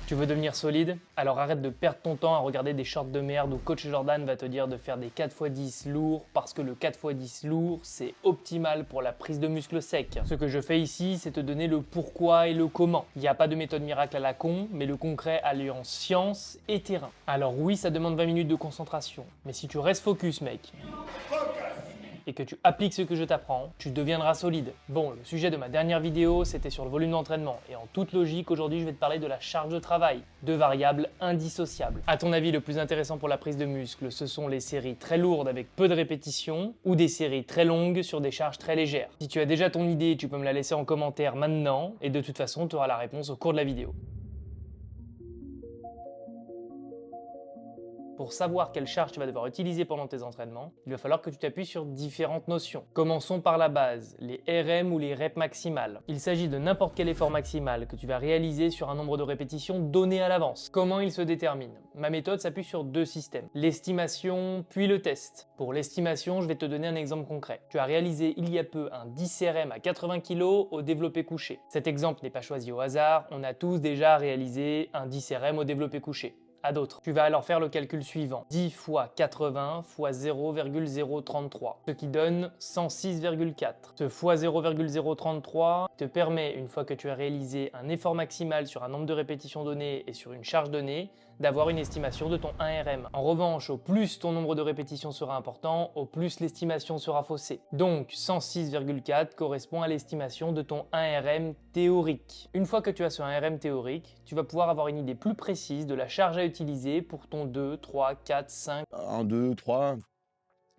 Tu veux devenir solide? Alors arrête de perdre ton temps à regarder des shorts de merde où Coach Jordan va te dire de faire des 4x10 lourds parce que le 4x10 lourd, c'est optimal pour la prise de muscle sec. Ce que je fais ici, c'est te donner le pourquoi et le comment. Il n'y a pas de méthode miracle à la con, mais le concret alliant science et terrain. Alors oui, ça demande 20 minutes de concentration, mais si tu restes focus, mec, et que tu appliques ce que je t'apprends, tu deviendras solide. Bon, le sujet de ma dernière vidéo, c'était sur le volume d'entraînement, et en toute logique, aujourd'hui, je vais te parler de la charge de travail, deux variables indissociables. À ton avis, le plus intéressant pour la prise de muscle, ce sont les séries très lourdes avec peu de répétitions, ou des séries très longues sur des charges très légères? Si tu as déjà ton idée, tu peux me la laisser en commentaire maintenant, et de toute façon, tu auras la réponse au cours de la vidéo. Pour savoir quelle charge tu vas devoir utiliser pendant tes entraînements, il va falloir que tu t'appuies sur différentes notions. Commençons par la base, les RM ou les reps maximales. Il s'agit de n'importe quel effort maximal que tu vas réaliser sur un nombre de répétitions donné à l'avance. Comment il se détermine? Ma méthode s'appuie sur deux systèmes, l'estimation puis le test. Pour l'estimation, je vais te donner un exemple concret. Tu as réalisé il y a peu un 10 RM à 80 kg au développé couché. Cet exemple n'est pas choisi au hasard, on a tous déjà réalisé un 10 RM au développé couché. À d'autres. Tu vas alors faire le calcul suivant. 10 fois 80 fois 0,033, ce qui donne 106,4. Ce fois 0,033 te permet, une fois que tu as réalisé un effort maximal sur un nombre de répétitions donné et sur une charge donnée, d'avoir une estimation de ton 1RM. En revanche, au plus ton nombre de répétitions sera important, au plus l'estimation sera faussée. Donc 106,4 correspond à l'estimation de ton 1RM théorique. Une fois que tu as ce 1RM théorique, tu vas pouvoir avoir une idée plus précise de la charge à utiliser pour ton 2, 3, 4, 5, 1, 2, 3,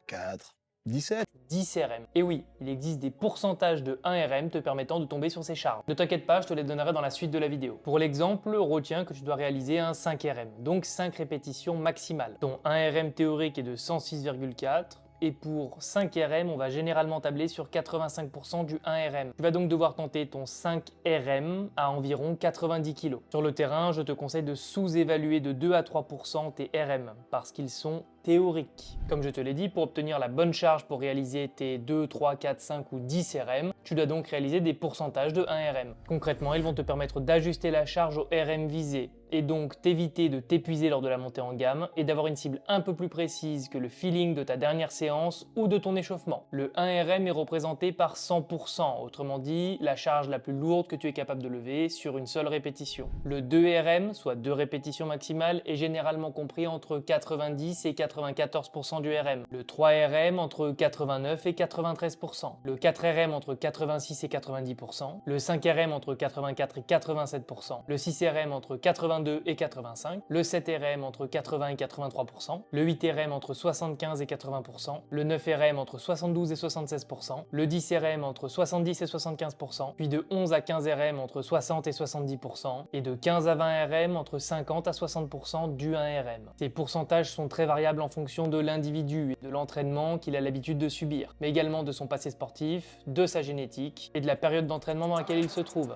4, 17. 10 RM. Et oui, il existe des pourcentages de 1 RM te permettant de tomber sur ces charges. Ne t'inquiète pas, je te les donnerai dans la suite de la vidéo. Pour l'exemple, retiens que tu dois réaliser un 5 RM, donc 5 répétitions maximales. Ton 1 RM théorique est de 106,4. Et pour 5 RM, on va généralement tabler sur 85% du 1 RM. Tu vas donc devoir tenter ton 5 RM à environ 90 kg. Sur le terrain, je te conseille de sous-évaluer de 2 à 3% tes RM, parce qu'ils sont théoriques. Comme je te l'ai dit, pour obtenir la bonne charge pour réaliser tes 2, 3, 4, 5 ou 10 RM, tu dois donc réaliser des pourcentages de 1 RM. Concrètement, ils vont te permettre d'ajuster la charge au RM visé, et donc t'éviter de t'épuiser lors de la montée en gamme et d'avoir une cible un peu plus précise que le feeling de ta dernière séance ou de ton échauffement. Le 1 RM est représenté par 100%, autrement dit la charge la plus lourde que tu es capable de lever sur une seule répétition. Le 2 RM, soit 2 répétitions maximales, est généralement compris entre 90 et 94% du RM. Le 3 RM entre 89 et 93%. Le 4 RM entre 86 et 90%. Le 5 RM entre 84 et 87%. Le 6 RM entre 82 et 85, le 7 RM entre 80 et 83%, le 8 RM entre 75 et 80%, le 9 RM entre 72 et 76%, le 10 RM entre 70 et 75%, puis de 11 à 15 RM entre 60 et 70%, et de 15 à 20 RM entre 50 à 60% du 1 RM. Ces pourcentages sont très variables en fonction de l'individu et de l'entraînement qu'il a l'habitude de subir, mais également de son passé sportif, de sa génétique et de la période d'entraînement dans laquelle il se trouve.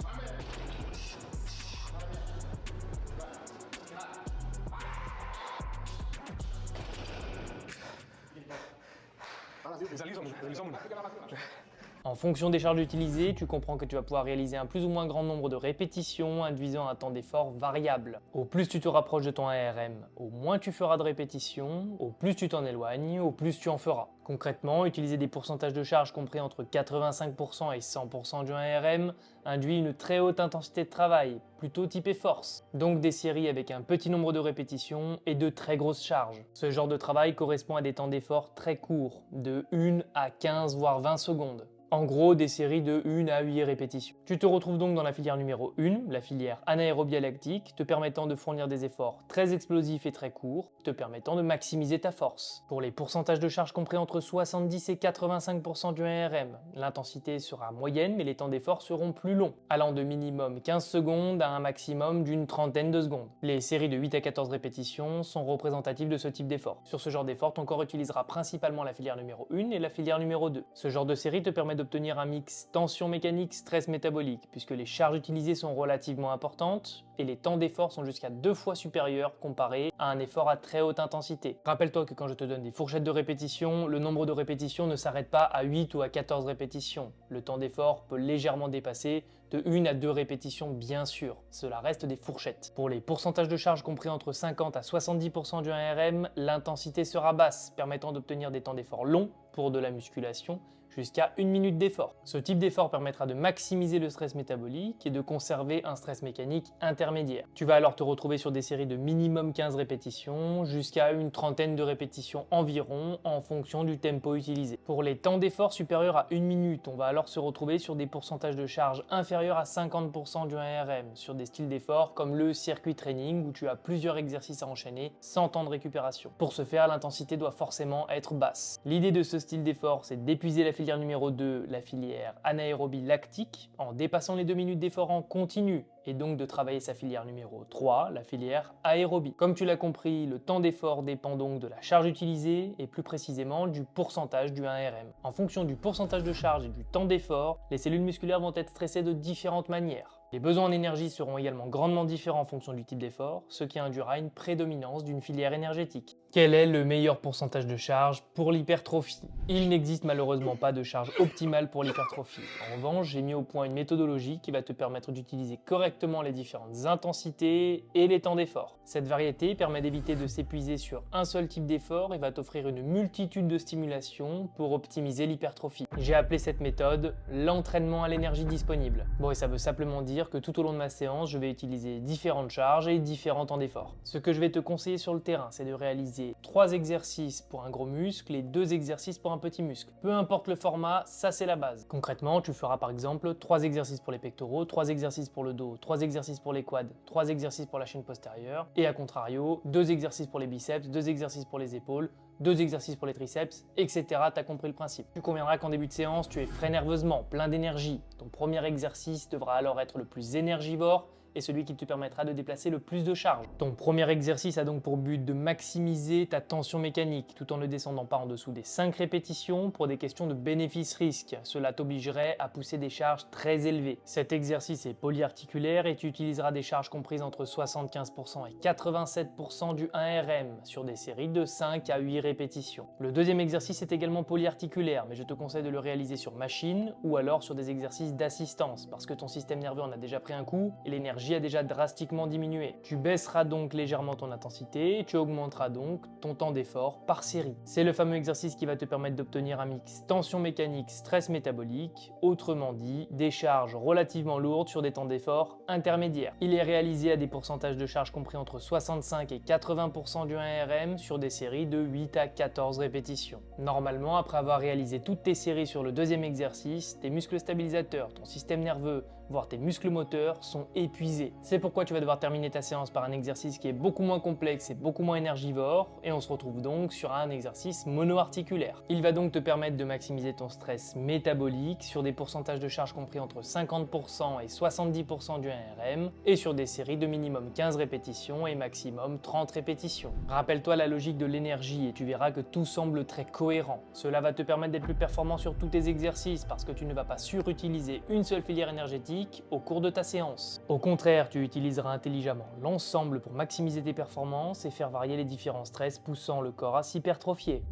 En fonction des charges utilisées, tu comprends que tu vas pouvoir réaliser un plus ou moins grand nombre de répétitions induisant un temps d'effort variable. Au plus tu te rapproches de ton 1 RM, au moins tu feras de répétitions, au plus tu t'en éloignes, au plus tu en feras. Concrètement, utiliser des pourcentages de charge compris entre 85% et 100% du 1 RM induit une très haute intensité de travail, plutôt typée force. Donc des séries avec un petit nombre de répétitions et de très grosses charges. Ce genre de travail correspond à des temps d'effort très courts, de 1 à 15 voire 20 secondes. En gros, des séries de 1 à 8 répétitions. Tu te retrouves donc dans la filière numéro 1, la filière anaérobie lactique, te permettant de fournir des efforts très explosifs et très courts, te permettant de maximiser ta force. Pour les pourcentages de charge compris entre 70 et 85% du 1 RM, l'intensité sera moyenne mais les temps d'effort seront plus longs, allant de minimum 15 secondes à un maximum d'une trentaine de secondes. Les séries de 8 à 14 répétitions sont représentatives de ce type d'effort. Sur ce genre d'effort, ton corps utilisera principalement la filière numéro 1 et la filière numéro 2. Ce genre de série te permet d'obtenir un mix tension mécanique, stress métabolique, puisque les charges utilisées sont relativement importantes et les temps d'effort sont jusqu'à 2 fois supérieurs comparés à un effort à très haute intensité. Rappelle-toi que quand je te donne des fourchettes de répétitions, le nombre de répétitions ne s'arrête pas à 8 ou à 14 répétitions. Le temps d'effort peut légèrement dépasser de 1 à 2 répétitions bien sûr, cela reste des fourchettes. Pour les pourcentages de charge compris entre 50 à 70% du 1RM, l'intensité sera basse, permettant d'obtenir des temps d'effort longs pour de la musculation, jusqu'à 1 minute d'effort. Ce type d'effort permettra de maximiser le stress métabolique et de conserver un stress mécanique intermédiaire. Tu vas alors te retrouver sur des séries de minimum 15 répétitions, jusqu'à une trentaine de répétitions environ, en fonction du tempo utilisé. Pour les temps d'effort supérieurs à 1 minute, on va alors se retrouver sur des pourcentages de charge inférieurs à 50% du 1RM, sur des styles d'effort comme le circuit training où tu as plusieurs exercices à enchaîner sans temps de récupération. Pour ce faire, l'intensité doit forcément être basse. L'idée de ce style d'effort, c'est d'épuiser la filière numéro 2, la filière anaérobie lactique, en dépassant les 2 minutes d'effort en continu, et donc de travailler sa filière numéro 3, la filière aérobie. Comme tu l'as compris, le temps d'effort dépend donc de la charge utilisée, et plus précisément du pourcentage du 1RM. En fonction du pourcentage de charge et du temps d'effort, les cellules musculaires vont être stressées de différentes manières. Les besoins en énergie seront également grandement différents en fonction du type d'effort, ce qui induira une prédominance d'une filière énergétique. Quel est le meilleur pourcentage de charge pour l'hypertrophie? Il n'existe malheureusement pas de charge optimale pour l'hypertrophie. En revanche, j'ai mis au point une méthodologie qui va te permettre d'utiliser correctement les différentes intensités et les temps d'effort. Cette variété permet d'éviter de s'épuiser sur un seul type d'effort et va t'offrir une multitude de stimulations pour optimiser l'hypertrophie. J'ai appelé cette méthode l'entraînement à l'énergie disponible. Bon, et ça veut simplement dire que tout au long de ma séance, je vais utiliser différentes charges et différents temps d'effort. Ce que je vais te conseiller sur le terrain, c'est de réaliser 3 exercices pour un gros muscle et 2 exercices pour un petit muscle. Peu importe le format, ça c'est la base. Concrètement, tu feras par exemple 3 exercices pour les pectoraux, 3 exercices pour le dos, 3 exercices pour les quads, 3 exercices pour la chaîne postérieure, et à contrario, 2 exercices pour les biceps, 2 exercices pour les épaules, 2 exercices pour les triceps, etc. T'as compris le principe. Tu conviendras qu'en début de séance, tu es frais nerveusement, plein d'énergie. Ton premier exercice devra alors être le plus énergivore et celui qui te permettra de déplacer le plus de charge. Ton premier exercice a donc pour but de maximiser ta tension mécanique tout en ne descendant pas en dessous des 5 répétitions pour des questions de bénéfice-risque. Cela t'obligerait à pousser des charges très élevées. Cet exercice est polyarticulaire et tu utiliseras des charges comprises entre 75% et 87% du 1RM sur des séries de 5 à 8 répétitions. Le deuxième exercice est également polyarticulaire, mais je te conseille de le réaliser sur machine ou alors sur des exercices d'assistance parce que ton système nerveux en a déjà pris un coup et l'énergie a déjà drastiquement diminué. Tu baisseras donc légèrement ton intensité et tu augmenteras donc ton temps d'effort par série. C'est le fameux exercice qui va te permettre d'obtenir un mix tension mécanique, stress métabolique, autrement dit, des charges relativement lourdes sur des temps d'effort intermédiaires. Il est réalisé à des pourcentages de charge compris entre 65 et 80% du 1RM sur des séries de 8 à 14 répétitions. Normalement, après avoir réalisé toutes tes séries sur le deuxième exercice, tes muscles stabilisateurs, ton système nerveux, voire tes muscles moteurs sont épuisés. C'est pourquoi tu vas devoir terminer ta séance par un exercice qui est beaucoup moins complexe et beaucoup moins énergivore, et on se retrouve donc sur un exercice monoarticulaire. Il va donc te permettre de maximiser ton stress métabolique sur des pourcentages de charge compris entre 50% et 70% du 1RM, et sur des séries de minimum 15 répétitions et maximum 30 répétitions. Rappelle-toi la logique de l'énergie et tu verras que tout semble très cohérent. Cela va te permettre d'être plus performant sur tous tes exercices parce que tu ne vas pas surutiliser une seule filière énergétique au cours de ta séance. Au contraire, tu utiliseras intelligemment l'ensemble pour maximiser tes performances et faire varier les différents stress poussant le corps à s'hypertrophier.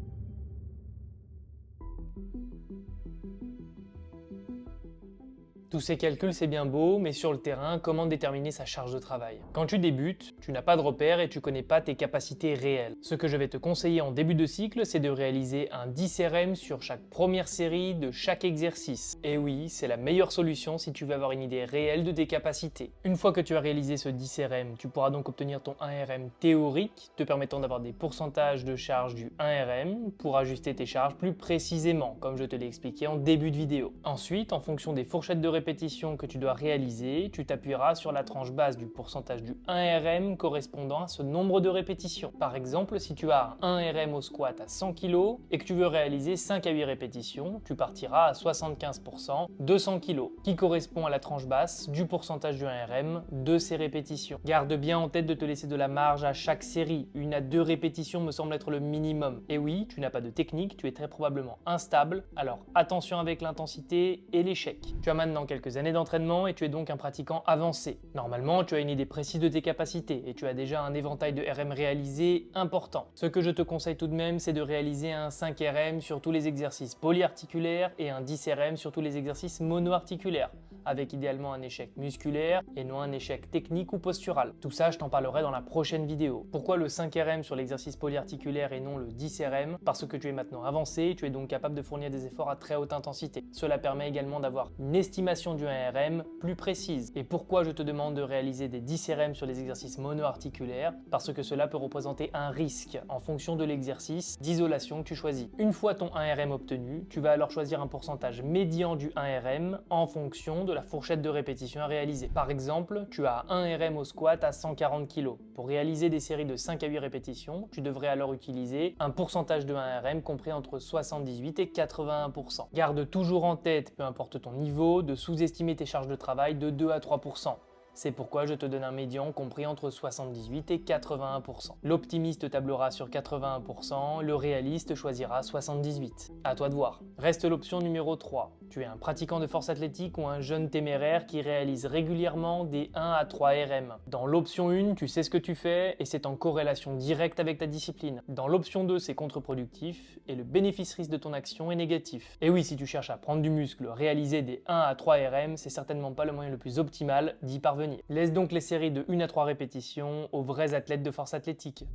Tous ces calculs, c'est bien beau, mais sur le terrain, comment déterminer sa charge de travail? Quand tu débutes, tu n'as pas de repères et tu connais pas tes capacités réelles. Ce que je vais te conseiller en début de cycle, c'est de réaliser un 10 RM sur chaque première série de chaque exercice. Et oui, c'est la meilleure solution si tu veux avoir une idée réelle de tes capacités. Une fois que tu as réalisé ce 10 RM, tu pourras donc obtenir ton 1 RM théorique, te permettant d'avoir des pourcentages de charge du 1 RM pour ajuster tes charges plus précisément, comme je te l'ai expliqué en début de vidéo. Ensuite, en fonction des fourchettes de répétitions que tu dois réaliser, tu t'appuieras sur la tranche basse du pourcentage du 1 RM correspondant à ce nombre de répétitions. Par exemple, si tu as un 1 RM au squat à 100 kg et que tu veux réaliser 5 à 8 répétitions, tu partiras à 75% de 100 kg, qui correspond à la tranche basse du pourcentage du 1 RM de ces répétitions. Garde bien en tête de te laisser de la marge à chaque série. 1 à 2 répétitions me semble être le minimum. Et oui, tu n'as pas de technique, tu es très probablement instable, alors attention avec l'intensité et l'échec. Tu as maintenant quelques années d'entraînement et tu es donc un pratiquant avancé. Normalement, tu as une idée précise de tes capacités et tu as déjà un éventail de RM réalisé important. Ce que je te conseille tout de même, c'est de réaliser un 5 RM sur tous les exercices polyarticulaires et un 10 RM sur tous les exercices monoarticulaires. avec idéalement un échec musculaire et non un échec technique ou postural. Tout ça, je t'en parlerai dans la prochaine vidéo. Pourquoi le 5 RM sur l'exercice polyarticulaire et non le 10 RM? Parce que tu es maintenant avancé, tu es donc capable de fournir des efforts à très haute intensité. Cela permet également d'avoir une estimation du 1 RM plus précise. Et pourquoi je te demande de réaliser des 10 RM sur les exercices monoarticulaires? Parce que cela peut représenter un risque en fonction de l'exercice d'isolation que tu choisis. Une fois ton 1 RM obtenu, tu vas alors choisir un pourcentage médian du 1 RM en fonction de la fourchette de répétition à réaliser. Par exemple, tu as 1 RM au squat à 140 kg. Pour réaliser des séries de 5 à 8 répétitions, tu devrais alors utiliser un pourcentage de 1 RM compris entre 78 et 81%. Garde toujours en tête, peu importe ton niveau, de sous-estimer tes charges de travail de 2 à 3%. C'est pourquoi je te donne un médian compris entre 78 et 81%. L'optimiste tablera sur 81%, le réaliste choisira 78%. À toi de voir. Reste l'option numéro 3. Tu es un pratiquant de force athlétique ou un jeune téméraire qui réalise régulièrement des 1 à 3 RM. Dans l'option 1, tu sais ce que tu fais et c'est en corrélation directe avec ta discipline. Dans l'option 2, c'est contre-productif et le bénéfice-risque de ton action est négatif. Et oui, si tu cherches à prendre du muscle, réaliser des 1 à 3 RM, c'est certainement pas le moyen le plus optimal d'y parvenir. Laisse donc les séries de 1 à 3 répétitions aux vrais athlètes de force athlétique.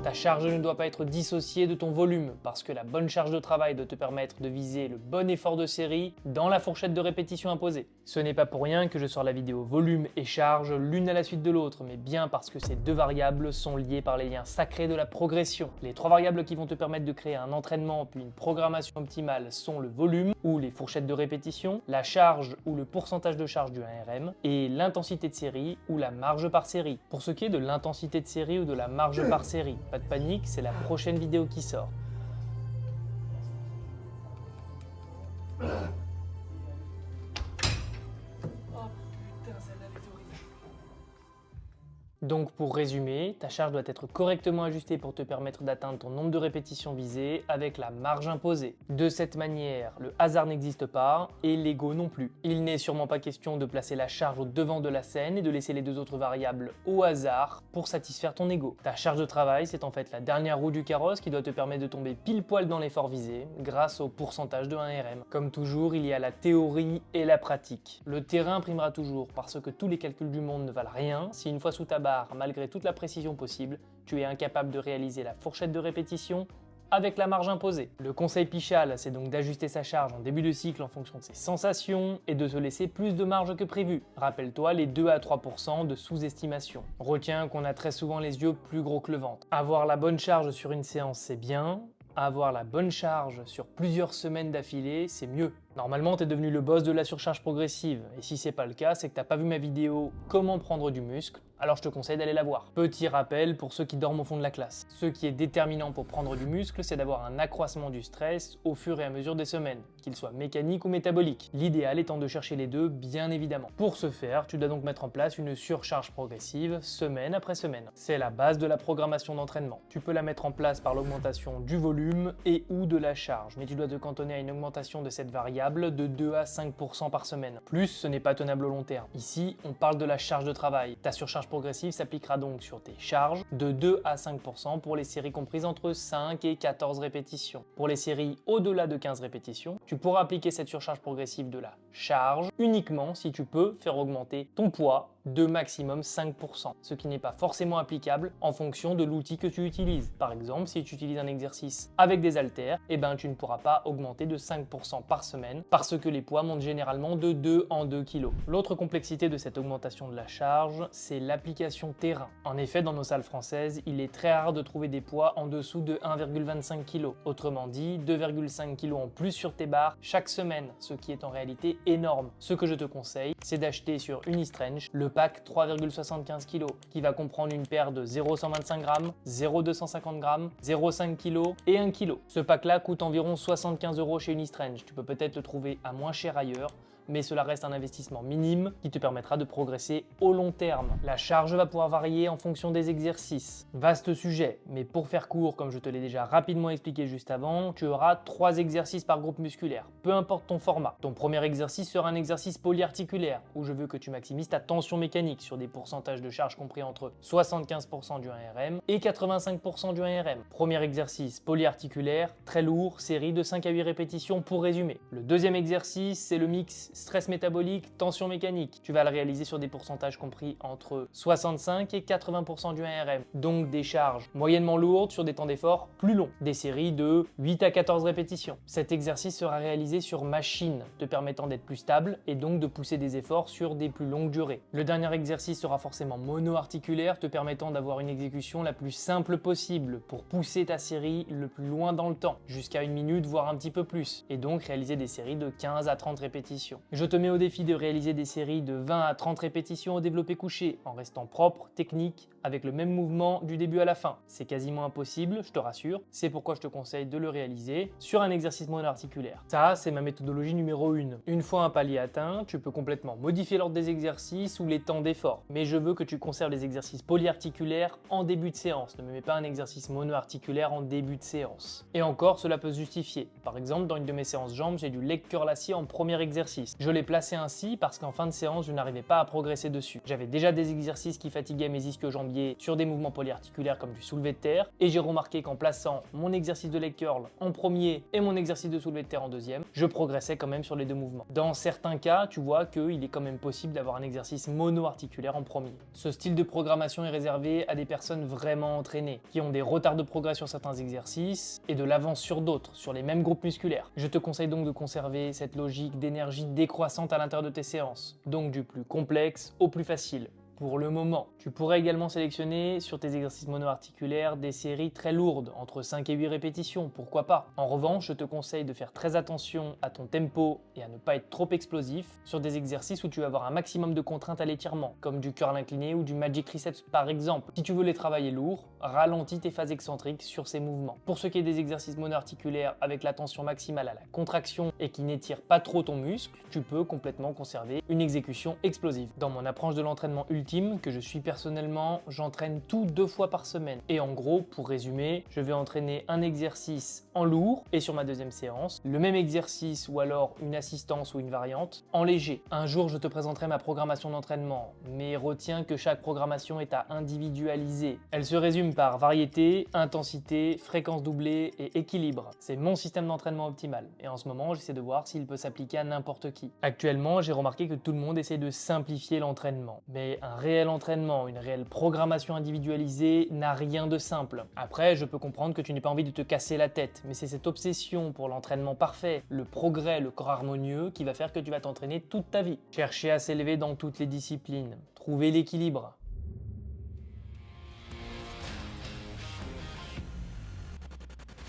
Ta charge ne doit pas être dissociée de ton volume, parce que la bonne charge de travail doit te permettre de viser le bon effort de série dans la fourchette de répétition imposée. Ce n'est pas pour rien que je sors la vidéo volume et charge l'une à la suite de l'autre, mais bien parce que ces deux variables sont liées par les liens sacrés de la progression. Les trois variables qui vont te permettre de créer un entraînement puis une programmation optimale sont le volume, ou les fourchettes de répétition, la charge ou le pourcentage de charge du 1 RM, et l'intensité de série ou la marge par série. Pour ce qui est de l'intensité de série ou de la marge par série, pas de panique, c'est la prochaine vidéo qui sort. Donc pour résumer, ta charge doit être correctement ajustée pour te permettre d'atteindre ton nombre de répétitions visées avec la marge imposée. De cette manière, le hasard n'existe pas et l'ego non plus. Il n'est sûrement pas question de placer la charge au devant de la scène et de laisser les deux autres variables au hasard pour satisfaire ton ego. Ta charge de travail, c'est en fait la dernière roue du carrosse qui doit te permettre de tomber pile poil dans l'effort visé grâce au pourcentage de 1 RM. Comme toujours, il y a la théorie et la pratique. Le terrain primera toujours parce que tous les calculs du monde ne valent rien si une fois sous ta barre, malgré toute la précision possible, tu es incapable de réaliser la fourchette de répétition avec la marge imposée. Le conseil Pichal, c'est donc d'ajuster sa charge en début de cycle en fonction de ses sensations et de se laisser plus de marge que prévu. Rappelle-toi les 2 à 3% de sous-estimation. Retiens qu'on a très souvent les yeux plus gros que le ventre. Avoir la bonne charge sur une séance, c'est bien. Avoir la bonne charge sur plusieurs semaines d'affilée, c'est mieux. Normalement, tu es devenu le boss de la surcharge progressive, et si c'est pas le cas, c'est que t'as pas vu ma vidéo « Comment prendre du muscle », alors je te conseille d'aller la voir. Petit rappel pour ceux qui dorment au fond de la classe. Ce qui est déterminant pour prendre du muscle, c'est d'avoir un accroissement du stress au fur et à mesure des semaines, qu'il soit mécanique ou métabolique. L'idéal étant de chercher les deux, bien évidemment. Pour ce faire, tu dois donc mettre en place une surcharge progressive, semaine après semaine. C'est la base de la programmation d'entraînement. Tu peux la mettre en place par l'augmentation du volume et ou de la charge, mais tu dois te cantonner à une augmentation de cette variable de 2 à 5% par semaine. Plus, ce n'est pas tenable au long terme. Ici, on parle de la charge de travail. Ta surcharge progressive s'appliquera donc sur tes charges de 2 à 5% pour les séries comprises entre 5 et 14 répétitions. Pour les séries au-delà de 15 répétitions, tu pourras appliquer cette surcharge progressive de la charge uniquement si tu peux faire augmenter ton poids de maximum 5%, ce qui n'est pas forcément applicable en fonction de l'outil que tu utilises. Par exemple, si tu utilises un exercice avec des haltères, tu ne pourras pas augmenter de 5% par semaine parce que les poids montent généralement de 2 en 2 kg. L'autre complexité de cette augmentation de la charge, c'est l'application terrain. En effet, dans nos salles françaises, il est très rare de trouver des poids en dessous de 1,25 kg. Autrement dit, 2,5 kg en plus sur tes barres chaque semaine, ce qui est en réalité énorme. Ce que je te conseille, c'est d'acheter sur Unistrench le pack 3,75 kg qui va comprendre une paire de 0,125 g, 0,250 g, 0,5 kg et 1 kg. Ce pack-là coûte environ 75 € chez Unistrench. Tu peux peut-être le trouver à moins cher ailleurs, mais cela reste un investissement minime qui te permettra de progresser au long terme. La charge va pouvoir varier en fonction des exercices. Vaste sujet, mais pour faire court, comme je te l'ai déjà rapidement expliqué juste avant, tu auras 3 exercices par groupe musculaire, peu importe ton format. Ton premier exercice sera un exercice polyarticulaire, où je veux que tu maximises ta tension mécanique sur des pourcentages de charge compris entre 75% du 1RM et 85% du 1RM. Premier exercice polyarticulaire, très lourd, série de 5 à 8 répétitions pour résumer. Le deuxième exercice, c'est le mix stress métabolique, tension mécanique. Tu vas le réaliser sur des pourcentages compris entre 65 et 80% du 1RM, donc des charges moyennement lourdes sur des temps d'effort plus longs, des séries de 8 à 14 répétitions. Cet exercice sera réalisé sur machine, te permettant d'être plus stable et donc de pousser des efforts sur des plus longues durées. Le dernier exercice sera forcément monoarticulaire, te permettant d'avoir une exécution la plus simple possible pour pousser ta série le plus loin dans le temps, jusqu'à 1 minute voire un petit peu plus, et donc réaliser des séries de 15 à 30 répétitions. Je te mets au défi de réaliser des séries de 20 à 30 répétitions au développé couché, en restant propre, technique, avec le même mouvement du début à la fin. C'est quasiment impossible, je te rassure, c'est pourquoi je te conseille de le réaliser sur un exercice monoarticulaire. Ça, c'est ma méthodologie numéro 1. Une fois un palier atteint, tu peux complètement modifier l'ordre des exercices ou les temps d'effort, mais je veux que tu conserves les exercices polyarticulaires en début de séance. Ne me mets pas un exercice monoarticulaire en début de séance. Et encore, cela peut se justifier. Par exemple, dans une de mes séances jambes, j'ai du leg curl assis en premier exercice. Je l'ai placé ainsi parce qu'en fin de séance, je n'arrivais pas à progresser dessus. J'avais déjà des exercices qui fatiguaient mes ischio-jambiers sur des mouvements polyarticulaires comme du soulevé de terre, et j'ai remarqué qu'en plaçant mon exercice de leg curl en premier et mon exercice de soulevé de terre en deuxième, je progressais quand même sur les deux mouvements. Dans certains cas, tu vois qu'il est quand même possible d'avoir un exercice monoarticulaire en premier. Ce style de programmation est réservé à des personnes vraiment entraînées, qui ont des retards de progrès sur certains exercices et de l'avance sur d'autres, sur les mêmes groupes musculaires. Je te conseille donc de conserver cette logique d'énergie décroissante à l'intérieur de tes séances, donc du plus complexe au plus facile. Pour le moment, tu pourrais également sélectionner sur tes exercices monoarticulaires des séries très lourdes, entre 5 et 8 répétitions, pourquoi pas. En revanche, je te conseille de faire très attention à ton tempo et à ne pas être trop explosif sur des exercices où tu vas avoir un maximum de contraintes à l'étirement, comme du curl incliné ou du magic triceps par exemple. Si tu veux les travailler lourds, ralentis tes phases excentriques sur ces mouvements. Pour ce qui est des exercices monoarticulaires avec la tension maximale à la contraction et qui n'étirent pas trop ton muscle, tu peux complètement conserver une exécution explosive. Dans mon approche de l'entraînement ultime que je suis personnellement, j'entraîne tout 2 fois par semaine. Et en gros, pour résumer, je vais entraîner un exercice en lourd et sur ma deuxième séance, le même exercice ou alors une assistance ou une variante en léger. Un jour, je te présenterai ma programmation d'entraînement, mais retiens que chaque programmation est à individualiser. Elle se résume par variété, intensité, fréquence doublée et équilibre. C'est mon système d'entraînement optimal et en ce moment, j'essaie de voir s'il peut s'appliquer à n'importe qui. Actuellement, j'ai remarqué que tout le monde essaie de simplifier l'entraînement, mais un réel entraînement, une réelle programmation individualisée n'a rien de simple. Après, je peux comprendre que tu n'aies pas envie de te casser la tête, mais c'est cette obsession pour l'entraînement parfait, le progrès, le corps harmonieux qui va faire que tu vas t'entraîner toute ta vie. Chercher à s'élever dans toutes les disciplines, trouver l'équilibre.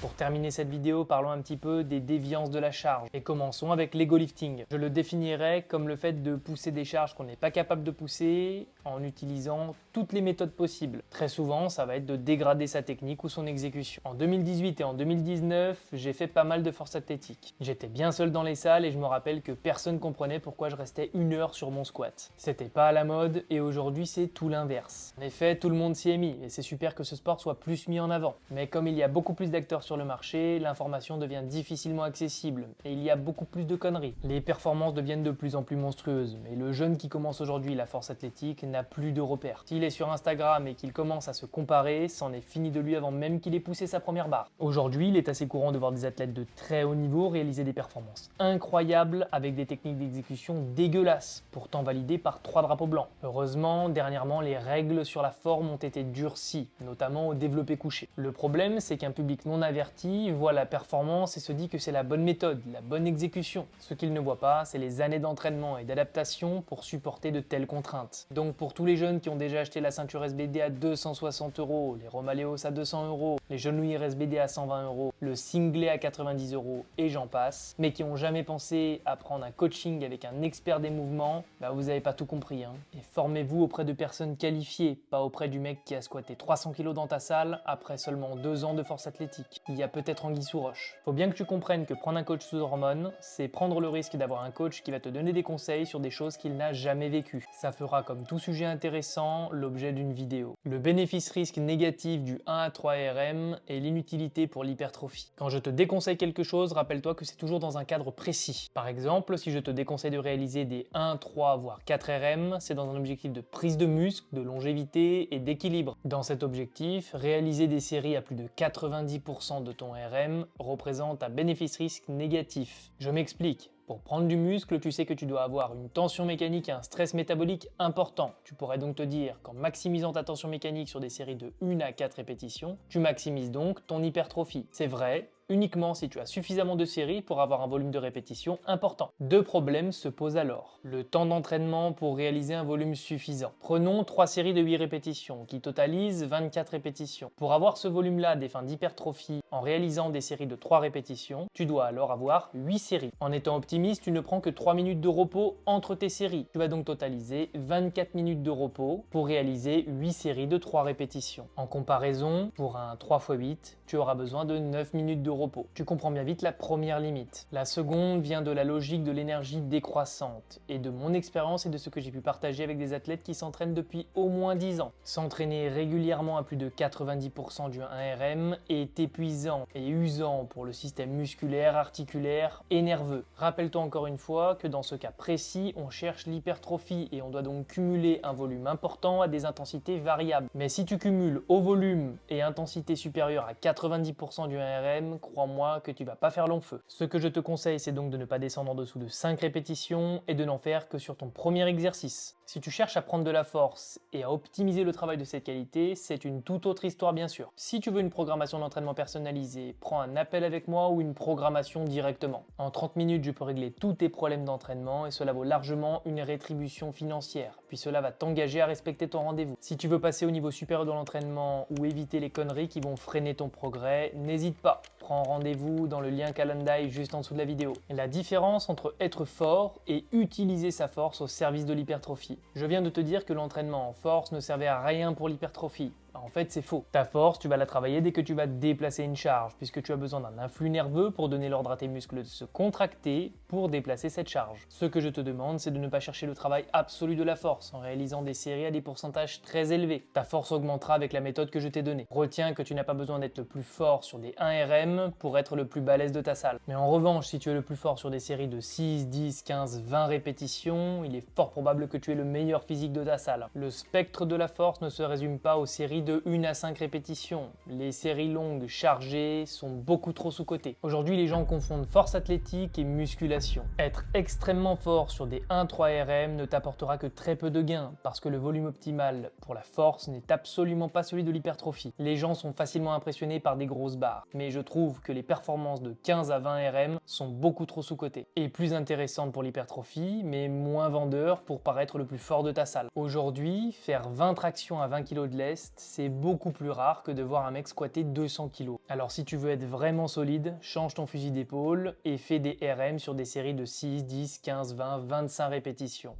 Pour terminer cette vidéo, parlons un petit peu des déviances de la charge et commençons avec l'ego lifting. Je le définirais comme le fait de pousser des charges qu'on n'est pas capable de pousser en utilisant toutes les méthodes possibles. Très souvent, ça va être de dégrader sa technique ou son exécution. En 2018 et en 2019, j'ai fait pas mal de force athlétique. J'étais bien seul dans les salles et je me rappelle que personne comprenait pourquoi je restais 1 heure sur mon squat. C'était pas à la mode et aujourd'hui c'est tout l'inverse. En effet, tout le monde s'y est mis et c'est super que ce sport soit plus mis en avant. Mais comme il y a beaucoup plus d'acteurs sur le marché, l'information devient difficilement accessible et il y a beaucoup plus de conneries. Les performances deviennent de plus en plus monstrueuses, mais le jeune qui commence aujourd'hui la force athlétique n'a plus de repères. S'il est sur Instagram et qu'il commence à se comparer, c'en est fini de lui avant même qu'il ait poussé sa première barre. Aujourd'hui, il est assez courant de voir des athlètes de très haut niveau réaliser des performances incroyables avec des techniques d'exécution dégueulasses, pourtant validées par 3 drapeaux blancs. Heureusement, dernièrement, les règles sur la forme ont été durcies, notamment au développé couché. Le problème, c'est qu'un public non averti voit la performance et se dit que c'est la bonne méthode, la bonne exécution. Ce qu'il ne voit pas, c'est les années d'entraînement et d'adaptation pour supporter de telles contraintes. Donc pour tous les jeunes qui ont déjà acheté la ceinture SBD à 260 €, les Romaleos à 200 €, les genouillères SBD à 120 €, le singlet à 90 € et j'en passe, mais qui n'ont jamais pensé à prendre un coaching avec un expert des mouvements, vous n'avez pas tout compris. Et formez-vous auprès de personnes qualifiées, pas auprès du mec qui a squatté 300 kg dans ta salle après seulement 2 ans de force athlétique. il y a peut-être anguille sous roche. Faut bien que tu comprennes que prendre un coach sous hormones, c'est prendre le risque d'avoir un coach qui va te donner des conseils sur des choses qu'il n'a jamais vécues. Ça fera, comme tout sujet intéressant, l'objet d'une vidéo. Le bénéfice-risque négatif du 1 à 3 RM est l'inutilité pour l'hypertrophie. Quand je te déconseille quelque chose, rappelle-toi que c'est toujours dans un cadre précis. Par exemple, si je te déconseille de réaliser des 1, 3, voire 4 RM, c'est dans un objectif de prise de muscle, de longévité et d'équilibre. Dans cet objectif, réaliser des séries à plus de 90% de ton RM représente un bénéfice-risque négatif. Je m'explique. Pour prendre du muscle, tu sais que tu dois avoir une tension mécanique et un stress métabolique important. Tu pourrais donc te dire qu'en maximisant ta tension mécanique sur des séries de 1 à 4 répétitions, tu maximises donc ton hypertrophie. C'est vrai, uniquement si tu as suffisamment de séries pour avoir un volume de répétition important. Deux problèmes se posent alors. Le temps d'entraînement pour réaliser un volume suffisant. Prenons 3 séries de 8 répétitions qui totalisent 24 répétitions. Pour avoir ce volume-là à des fins d'hypertrophie en réalisant des séries de 3 répétitions, tu dois alors avoir 8 séries. En étant optimiste, tu ne prends que 3 minutes de repos entre tes séries. Tu vas donc totaliser 24 minutes de repos pour réaliser 8 séries de 3 répétitions. En comparaison, pour un 3 x 8, tu auras besoin de 9 minutes de repos. Tu comprends bien vite la première limite. La seconde vient de la logique de l'énergie décroissante et de mon expérience et de ce que j'ai pu partager avec des athlètes qui s'entraînent depuis au moins 10 ans. S'entraîner régulièrement à plus de 90% du 1RM est épuisant et usant pour le système musculaire, articulaire et nerveux. Rappelle-toi encore une fois que dans ce cas précis, on cherche l'hypertrophie et on doit donc cumuler un volume important à des intensités variables. Mais si tu cumules au volume et intensité supérieure à 90% du 1RM, crois-moi que tu vas pas faire long feu. Ce que je te conseille, c'est donc de ne pas descendre en dessous de 5 répétitions et de n'en faire que sur ton premier exercice. Si tu cherches à prendre de la force et à optimiser le travail de cette qualité, c'est une toute autre histoire bien sûr. Si tu veux une programmation d'entraînement personnalisée, prends un appel avec moi ou une programmation directement. En 30 minutes, je peux régler tous tes problèmes d'entraînement et cela vaut largement une rétribution financière, puis cela va t'engager à respecter ton rendez-vous. Si tu veux passer au niveau supérieur de l'entraînement ou éviter les conneries qui vont freiner ton progrès, n'hésite pas. Prends rendez-vous dans le lien Calendly juste en dessous de la vidéo. La différence entre être fort et utiliser sa force au service de l'hypertrophie. Je viens de te dire que l'entraînement en force ne servait à rien pour l'hypertrophie. En fait, c'est faux. Ta force, tu vas la travailler dès que tu vas déplacer une charge, puisque tu as besoin d'un influx nerveux pour donner l'ordre à tes muscles de se contracter pour déplacer cette charge. Ce que je te demande, c'est de ne pas chercher le travail absolu de la force en réalisant des séries à des pourcentages très élevés. Ta force augmentera avec la méthode que je t'ai donnée. Retiens que tu n'as pas besoin d'être le plus fort sur des 1RM pour être le plus balèze de ta salle. Mais en revanche, si tu es le plus fort sur des séries de 6, 10, 15, 20 répétitions, il est fort probable que tu aies le meilleur physique de ta salle. Le spectre de la force ne se résume pas aux séries de 1 à 5 répétitions. Les séries longues chargées sont beaucoup trop sous-cotées. Aujourd'hui, les gens confondent force athlétique et musculation. Être extrêmement fort sur des 1-3 RM ne t'apportera que très peu de gains parce que le volume optimal pour la force n'est absolument pas celui de l'hypertrophie. Les gens sont facilement impressionnés par des grosses barres, mais je trouve que les performances de 15 à 20 RM sont beaucoup trop sous-cotées et plus intéressantes pour l'hypertrophie, mais moins vendeurs pour paraître le plus fort de ta salle. Aujourd'hui, faire 20 tractions à 20 kg de lest, c'est beaucoup plus rare que de voir un mec squatter 200 kg. Alors si tu veux être vraiment solide, change ton fusil d'épaule et fais des RM sur des séries de 6, 10, 15, 20, 25 répétitions.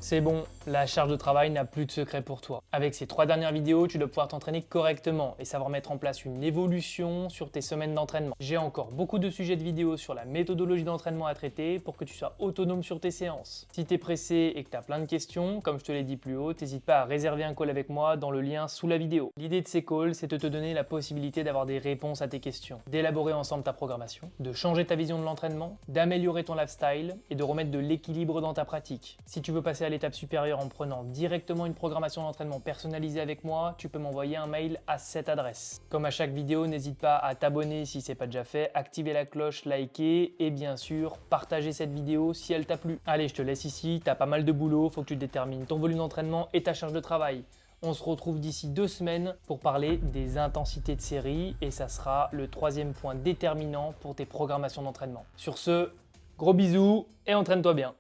C'est bon, la charge de travail n'a plus de secret pour toi. Avec ces 3 dernières vidéos, tu dois pouvoir t'entraîner correctement et savoir mettre en place une évolution sur tes semaines d'entraînement. J'ai encore beaucoup de sujets de vidéos sur la méthodologie d'entraînement à traiter pour que tu sois autonome sur tes séances. Si tu es pressé et que tu as plein de questions, comme je te l'ai dit plus haut, n'hésite pas à réserver un call avec moi dans le lien sous la vidéo. L'idée de ces calls, c'est de te donner la possibilité d'avoir des réponses à tes questions, d'élaborer ensemble ta programmation, de changer ta vision de l'entraînement, d'améliorer ton lifestyle et de remettre de l'équilibre dans ta pratique. Si tu veux passer à l'étape supérieure en prenant directement une programmation d'entraînement personnalisée avec moi, tu peux m'envoyer un mail à cette adresse. Comme à chaque vidéo, n'hésite pas à t'abonner si ce n'est pas déjà fait, activer la cloche, liker et bien sûr partager cette vidéo si elle t'a plu. Allez, je te laisse ici, t'as pas mal de boulot, faut que tu détermines ton volume d'entraînement et ta charge de travail. On se retrouve d'ici 2 semaines pour parler des intensités de série et ça sera le 3e point déterminant pour tes programmations d'entraînement. Sur ce, gros bisous et entraîne-toi bien.